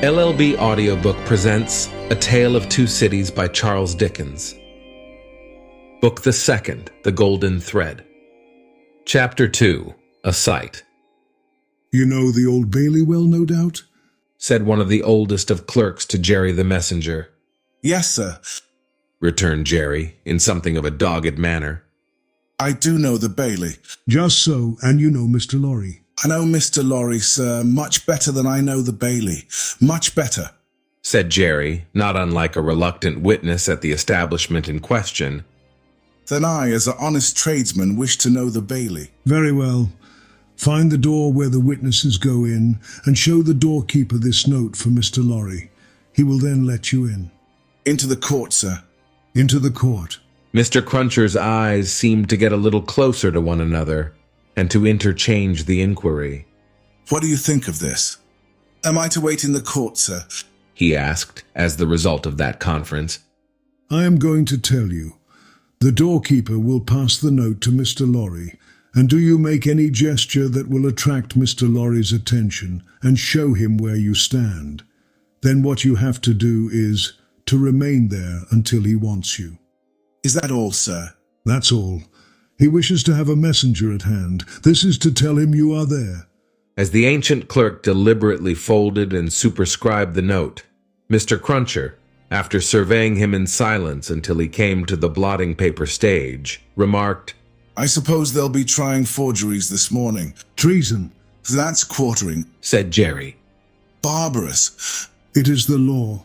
LLB Audiobook presents A Tale of Two Cities by Charles Dickens. Book the Second, The Golden Thread. Chapter 2, A Sight. "You know the Old Bailey well, no doubt?" said one of the oldest of clerks to Jerry the messenger. "Yes, sir," returned Jerry, in something of a dogged manner. "I do know the Bailey." "Just so, and you know Mr. Lorry." "I know Mr. Lorry, sir, much better than I know the Bailey. Much better," said Jerry, not unlike a reluctant witness at the establishment in question. "Then I, as an honest tradesman, wish to know the Bailey." "Very well. Find the door where the witnesses go in, and show the doorkeeper this note for Mr. Lorry. He will then let you in." "Into the court, sir." "Into the court." Mr. Cruncher's eyes seemed to get a little closer to one another, and to interchange the inquiry. "What do you think of this? Am I to wait in the court, sir?" he asked, as the result of that conference. "I am going to tell you. The doorkeeper will pass the note to Mr. Lorry, and do you make any gesture that will attract Mr. Lorry's attention and show him where you stand. Then what you have to do is to remain there until he wants you." "Is that all, sir?" "That's all. He wishes to have a messenger at hand. This is to tell him you are there." As the ancient clerk deliberately folded and superscribed the note, Mr. Cruncher, after surveying him in silence until he came to the blotting paper stage, remarked, "I suppose they'll be trying forgeries this morning." "Treason." "That's quartering," said Jerry. "Barbarous." "It is the law,"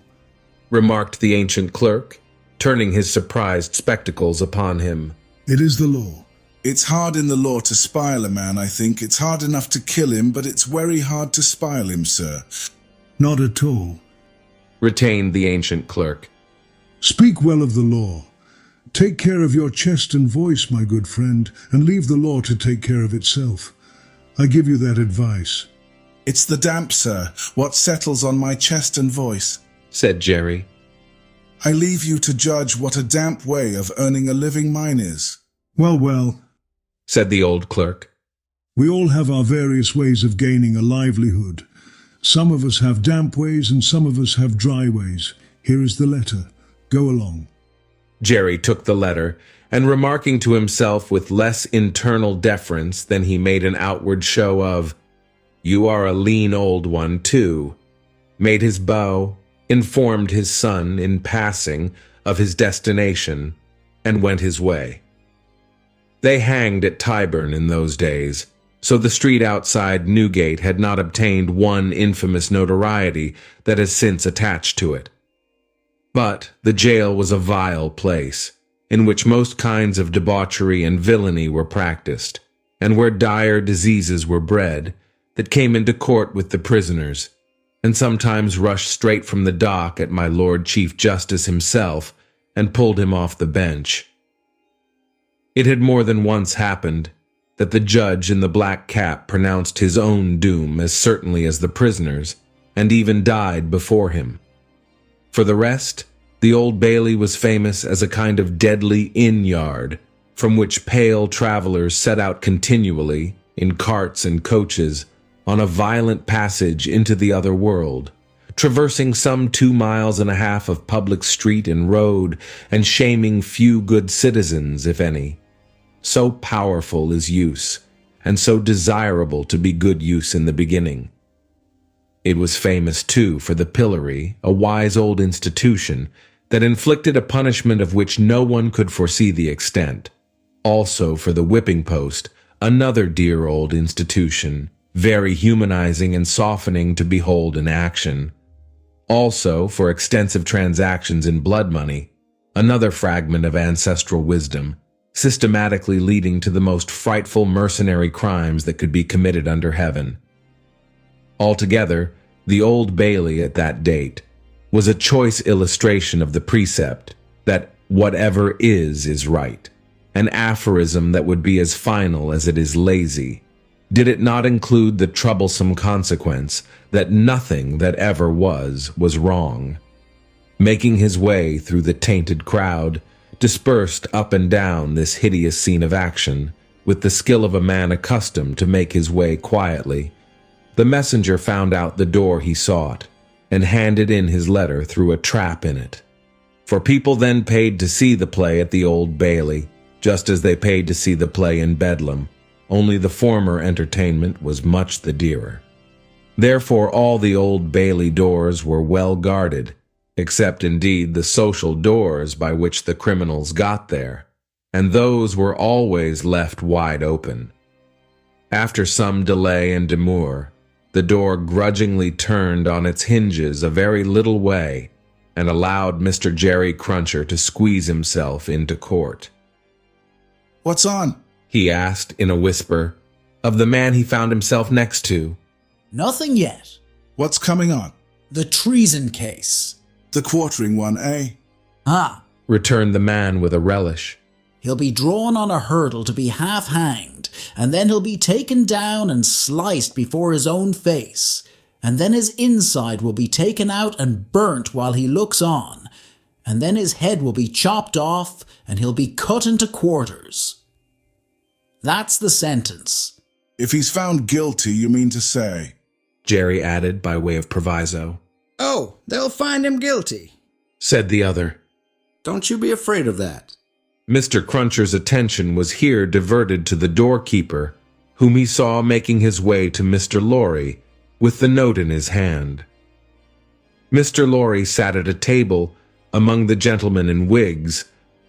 remarked the ancient clerk, turning his surprised spectacles upon him. "It is the law." "It's hard in the law to spile a man, I think. It's hard enough to kill him, but it's very hard to spile him, sir." "Not at all," retained the ancient clerk. "Speak well of the law. Take care of your chest and voice, my good friend, and leave the law to take care of itself. I give you that advice." "It's the damp, sir, what settles on my chest and voice," said Jerry. "I leave you to judge what a damp way of earning a living mine is." Well, said the old clerk. "We all have our various ways of gaining a livelihood. Some of us have damp ways and some of us have dry ways. Here is the letter. Go along." Jerry took the letter, and remarking to himself with less internal deference than he made an outward show of, "You are a lean old one, too," made his bow, informed his son, in passing, of his destination, and went his way. They hanged at Tyburn in those days, so the street outside Newgate had not obtained one infamous notoriety that has since attached to it. But the jail was a vile place, in which most kinds of debauchery and villainy were practiced, and where dire diseases were bred, that came into court with the prisoners, and sometimes rushed straight from the dock at my Lord Chief Justice himself, and pulled him off the bench. It had more than once happened that the judge in the black cap pronounced his own doom as certainly as the prisoner's, and even died before him. For the rest, the Old Bailey was famous as a kind of deadly inn-yard, from which pale travelers set out continually, in carts and coaches, on a violent passage into the other world, traversing some 2.5 miles of public street and road, and shaming few good citizens, if any. So powerful is use, and so desirable to be good use in the beginning. It was famous, too, for the pillory, a wise old institution that inflicted a punishment of which no one could foresee the extent. Also for the whipping post, another dear old institution, very humanizing and softening to behold in action. Also for extensive transactions in blood money, another fragment of ancestral wisdom, systematically leading to the most frightful mercenary crimes that could be committed under heaven. Altogether, the Old Bailey at that date was a choice illustration of the precept that whatever is right, an aphorism that would be as final as it is lazy, did it not include the troublesome consequence that nothing that ever was wrong. Making his way through the tainted crowd, dispersed up and down this hideous scene of action, with the skill of a man accustomed to make his way quietly, the messenger found out the door he sought, and handed in his letter through a trap in it. For people then paid to see the play at the Old Bailey, just as they paid to see the play in Bedlam, only the former entertainment was much the dearer. Therefore all the Old Bailey doors were well guarded, except indeed the social doors by which the criminals got there, and those were always left wide open. After some delay and demur, the door grudgingly turned on its hinges a very little way, and allowed Mr. Jerry Cruncher to squeeze himself into court. "What's on?" he asked in a whisper of the man he found himself next to. Nothing yet. "What's coming on?" The treason case. "The quartering one, eh?" Ah, returned the man with a relish. he'll be drawn on a hurdle to be half-hanged, and then he'll be taken down and sliced before his own face, and then his inside will be taken out and burnt while he looks on, and then his head will be chopped off, and he'll be cut into quarters. That's the sentence." "If he's found guilty, you mean to say?" Jerry added by way of proviso. "Oh, they'll find him guilty," said the other. "Don't you be afraid of that." Mr. Cruncher's attention was here diverted to the doorkeeper, whom he saw making his way to Mr. Lorry, with the note in his hand. Mr. Lorry sat at a table among the gentlemen in wigs,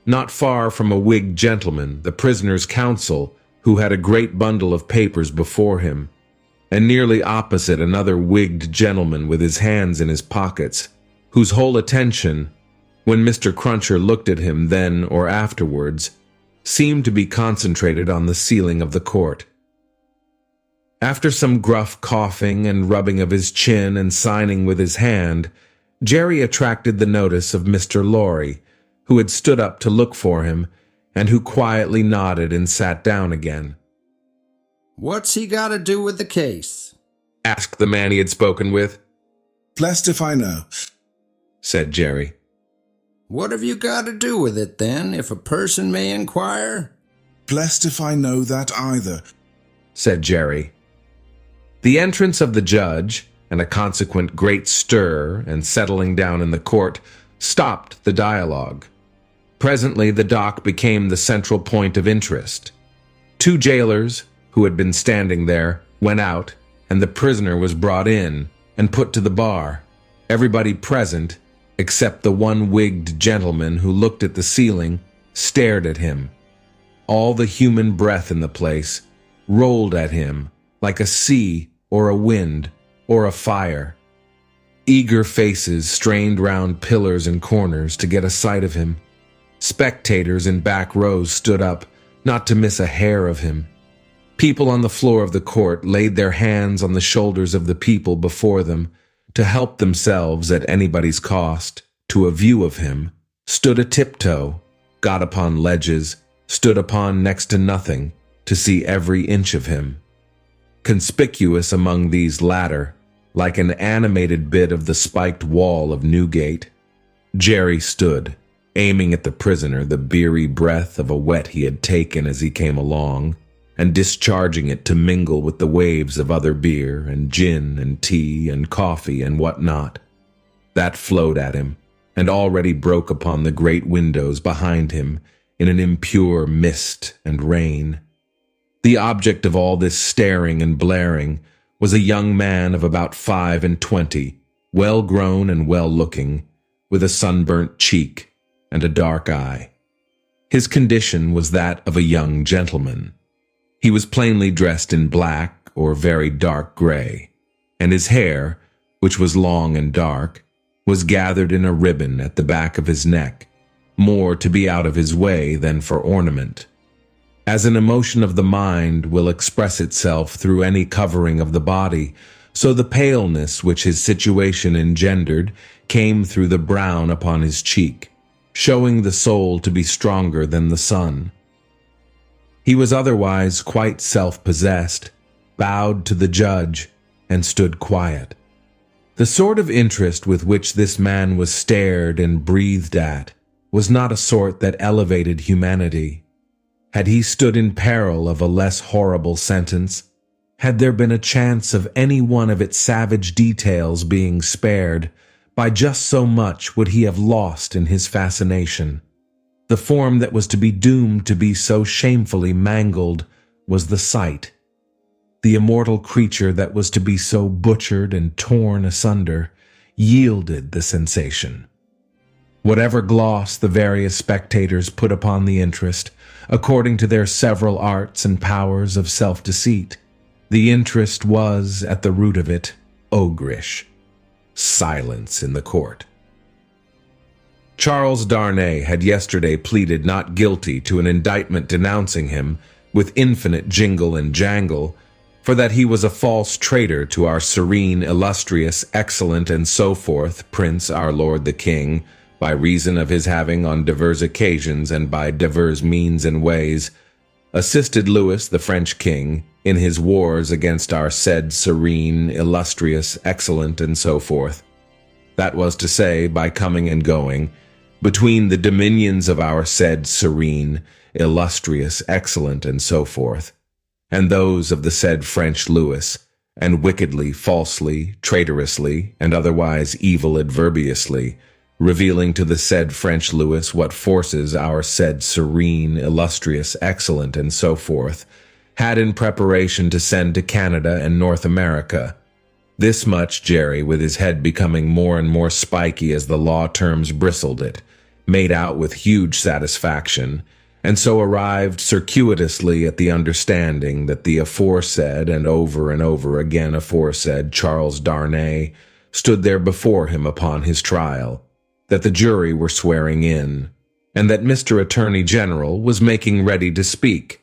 not far from a wigged gentleman, the prisoner's counsel, who had a great bundle of papers before him, and nearly opposite another wigged gentleman with his hands in his pockets, whose whole attention, when Mr. Cruncher looked at him then or afterwards, seemed to be concentrated on the ceiling of the court. After some gruff coughing and rubbing of his chin and signing with his hand, Jerry attracted the notice of Mr. Lorry, who had stood up to look for him, and who quietly nodded and sat down again. "What's he got to do with the case?" asked the man he had spoken with. "Blessed if I know," said Jerry. "What have you got to do with it, then, if a person may inquire?" "Blessed if I know that either," said Jerry. The entrance of the judge, and a consequent great stir and settling down in the court, stopped the dialogue. Presently the dock became the central point of interest. Two jailers, who had been standing there, went out, and the prisoner was brought in and put to the bar. Everybody present, except the one wigged gentleman who looked at the ceiling, stared at him. All the human breath in the place rolled at him like a sea or a wind or a fire. Eager faces strained round pillars and corners to get a sight of him. Spectators in back rows stood up, not to miss a hair of him. People on the floor of the court laid their hands on the shoulders of the people before them to help themselves at anybody's cost to a view of him, stood a tiptoe, got upon ledges, stood upon next to nothing to see every inch of him. Conspicuous among these latter, like an animated bit of the spiked wall of Newgate, Jerry stood, aiming at the prisoner the beery breath of a wet he had taken as he came along, and discharging it to mingle with the waves of other beer and gin and tea and coffee and what not. That flowed at him, and already broke upon the great windows behind him in an impure mist and rain. The object of all this staring and blaring was a young man of about 25, well-grown and well-looking, with a sunburnt cheek and a dark eye. His condition was that of a young gentleman. He was plainly dressed in black or very dark gray, and his hair, which was long and dark, was gathered in a ribbon at the back of his neck, more to be out of his way than for ornament. As an emotion of the mind will express itself through any covering of the body, so the paleness which his situation engendered came through the brown upon his cheek, showing the soul to be stronger than the sun. He was otherwise quite self-possessed, bowed to the judge, and stood quiet. The sort of interest with which this man was stared and breathed at was not a sort that elevated humanity. Had he stood in peril of a less horrible sentence? Had there been a chance of any one of its savage details being spared, by just so much would he have lost in his fascination. The form that was to be doomed to be so shamefully mangled was the sight. The immortal creature that was to be so butchered and torn asunder yielded the sensation. Whatever gloss the various spectators put upon the interest, according to their several arts and powers of self-deceit, the interest was, at the root of it, ogreish. Silence in the court. Charles Darnay had yesterday pleaded not guilty to an indictment denouncing him, with infinite jingle and jangle, for that he was a false traitor to our serene, illustrious, excellent, and so forth Prince our Lord the King, by reason of his having on divers occasions and by divers means and ways assisted Louis the French King in his wars against our said serene, illustrious, excellent, and so forth. That was to say, by coming and going between the dominions of our said serene, illustrious, excellent, and so forth, and those of the said French Louis, and wickedly, falsely, traitorously, and otherwise evil adverbiously, revealing to the said French Louis what forces our said serene, illustrious, excellent, and so forth had in preparation to send to Canada and North America. This much Jerry, with his head becoming more and more spiky as the law terms bristled it, made out with huge satisfaction, and so arrived circuitously at the understanding that the aforesaid and over again aforesaid Charles Darnay stood there before him upon his trial, that the jury were swearing in, and that Mr. Attorney General was making ready to speak.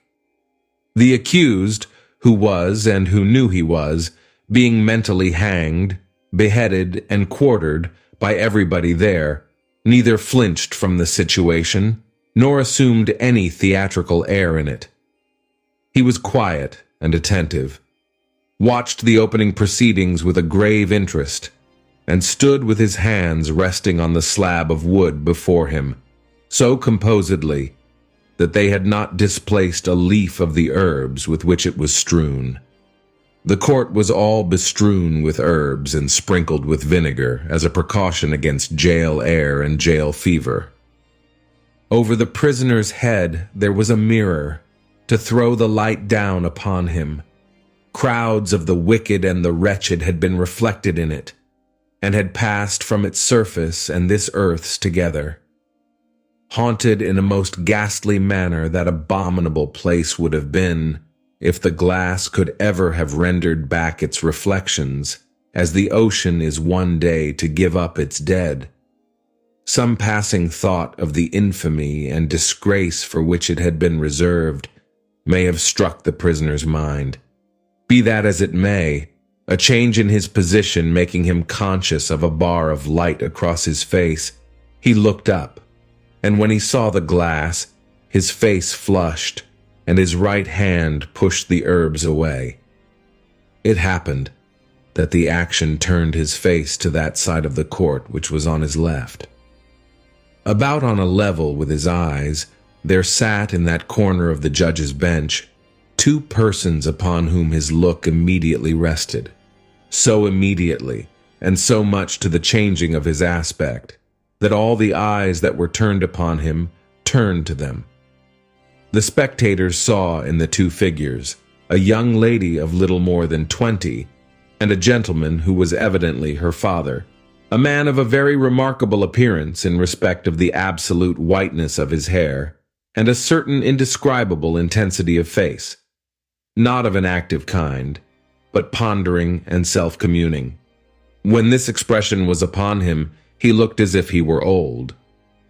The accused, who was and who knew he was, being mentally hanged, beheaded, and quartered by everybody there, neither flinched from the situation, nor assumed any theatrical air in it. He was quiet and attentive, watched the opening proceedings with a grave interest, and stood with his hands resting on the slab of wood before him, so composedly that they had not displaced a leaf of the herbs with which it was strewn. The court was all bestrewn with herbs and sprinkled with vinegar as a precaution against jail air and jail fever. Over the prisoner's head there was a mirror to throw the light down upon him. Crowds of the wicked and the wretched had been reflected in it, and had passed from its surface and this earth's together. Haunted in a most ghastly manner that abominable place would have been, if the glass could ever have rendered back its reflections, as the ocean is one day to give up its dead. Some passing thought of the infamy and disgrace for which it had been reserved may have struck the prisoner's mind. Be that as it may, a change in his position making him conscious of a bar of light across his face, he looked up, and when he saw the glass, his face flushed, and his right hand pushed the herbs away. It happened that the action turned his face to that side of the court which was on his left. About on a level with his eyes, there sat in that corner of the judge's bench two persons upon whom his look immediately rested, so immediately, and so much to the changing of his aspect, that all the eyes that were turned upon him turned to them. The spectators saw in the two figures a young lady of little more than 20, and a gentleman who was evidently her father, a man of a very remarkable appearance in respect of the absolute whiteness of his hair, and a certain indescribable intensity of face, not of an active kind, but pondering and self-communing. When this expression was upon him, he looked as if he were old,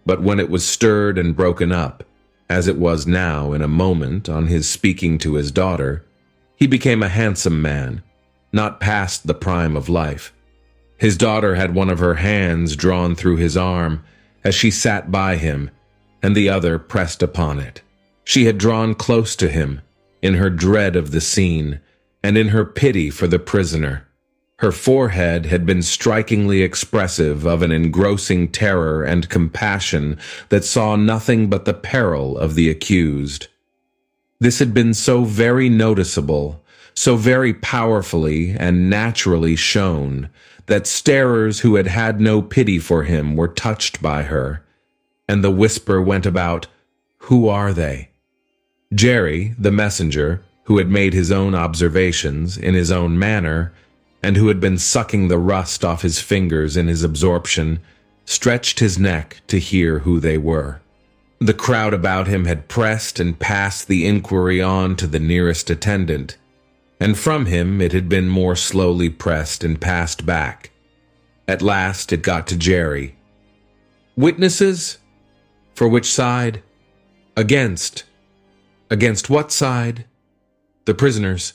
but when it was stirred and broken up, as it was now in a moment on his speaking to his daughter, he became a handsome man, not past the prime of life. His daughter had one of her hands drawn through his arm as she sat by him, and the other pressed upon it. She had drawn close to him, in her dread of the scene, and in her pity for the prisoner. Her forehead had been strikingly expressive of an engrossing terror and compassion that saw nothing but the peril of the accused. This had been so very noticeable, so very powerfully and naturally shown that starers who had had no pity for him were touched by her, and the whisper went about, "Who are they?" Jerry, the messenger, who had made his own observations in his own manner, and who had been sucking the rust off his fingers in his absorption, stretched his neck to hear who they were. The crowd about him had pressed and passed the inquiry on to the nearest attendant, and from him it had been more slowly pressed and passed back. At last it got to Jerry. "Witnesses? For which side?" "Against." "Against what side?" "The prisoners."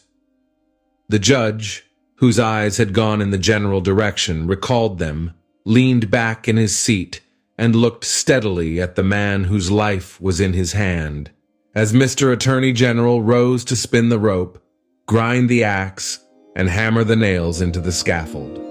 The judge, whose eyes had gone in the general direction, recalled them, leaned back in his seat, and looked steadily at the man whose life was in his hand, as Mr. Attorney General rose to spin the rope, grind the axe, and hammer the nails into the scaffold.